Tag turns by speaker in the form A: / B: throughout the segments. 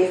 A: 1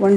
A: 1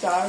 A: 4